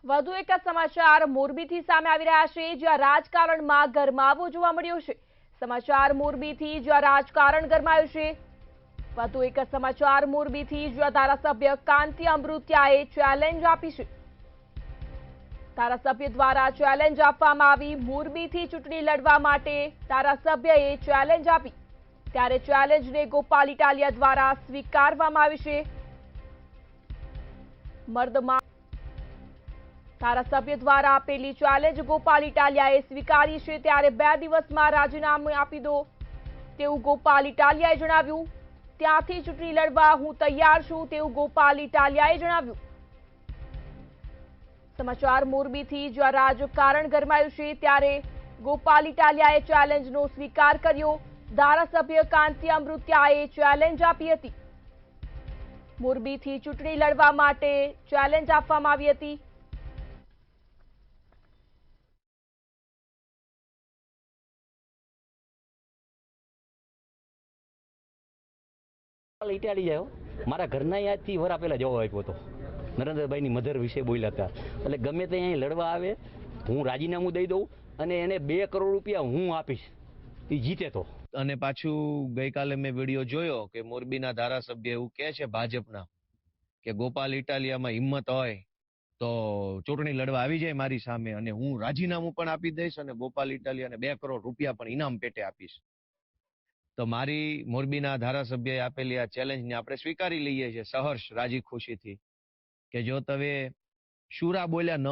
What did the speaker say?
વધુ એક સમાચાર મોરબીથી સામે આવી રહ્યા છે, જ્યાં રાજકારણમાં ગરમાવો જોવા મળ્યો છે. સમાચાર મોરબીથી, જ્યાં રાજકારણ ગરમાયું છે. વધુ એક સમાચાર મોરબીથી, જ્યાં ધારાસભ્ય કાંતિ અમૃતિયાએ ચેલેન્જ આપી છે. ધારાસભ્ય દ્વારા ચેલેન્જ આપવામાં આવી. મોરબીથી ચૂંટણી લડવા માટે ધારાસભ્યએ ચેલેન્જ આપી, ત્યારે ચેલેન્જને ગોપાલ ઇટાલિયા દ્વારા સ્વીકારવામાં આવી છે. મર્દમાં ધારાસભ્ય દ્વારા આપેલી ચેલેન્જ ગોપાલ ઇટાલિયાએ સ્વીકારી છે, ત્યારે 2 દિવસમાં રાજીનામું આપી દો તેવું ગોપાલ ઇટાલિયાએ જણાવ્યું. ત્યાંથી ચૂંટણી લડવા હું તૈયાર છું તેવું ગોપાલ ઇટાલિયાએ જણાવ્યું. સમાચાર મોરબીથી, જ્યાં રાજકારણ ગરમાયું છે, ત્યારે ગોપાલ ઇટાલિયાએ ચેલેન્જનો સ્વીકાર કર્યો. ધારાસભ્ય કાંતિ અમૃતિયાએ ચેલેન્જ આપી હતી. મોરબીથી ચૂંટણી લડવા માટે ચેલેન્જ આપવામાં આવી હતી. ઇટાલી જાયો મારા ઘરના યાદથી વરા પહેલા જવાબ આપ્યો હતો. નરેન્દ્રભાઈની મધર વિશે બોલ્યા હતા. એટલે ગમે તે અહીં લડવા આવે હું રાજીનામું દઈ દઉં અને એને 2 કરોડ રૂપિયા હું આપીશ, એ જીતે તો. અને પાછું ગઈકાલે મેં વિડીયો જોયો કે મોરબીના ધારાસભ્ય એવું કહે છે ભાજપના કે ગોપાલ ઇટાલિયામાં હિંમત હોય તો ચૂંટણી લડવા આવી જાય મારી સામે અને હું રાજીનામું પણ આપી દઈશ અને ગોપાલ ઇટાલિયાને 2 કરોડ રૂપિયા પણ ઇનામ પેટે આપીશ. તો મારી મોરબીના ધારાસભ્યએ આપેલી આ ચેલેન્જને આપણે સ્વીકારી લઈએ છીએ સહર્ષ રાજી ખુશીથી કે જો તમે શુરા બોલ્યા ન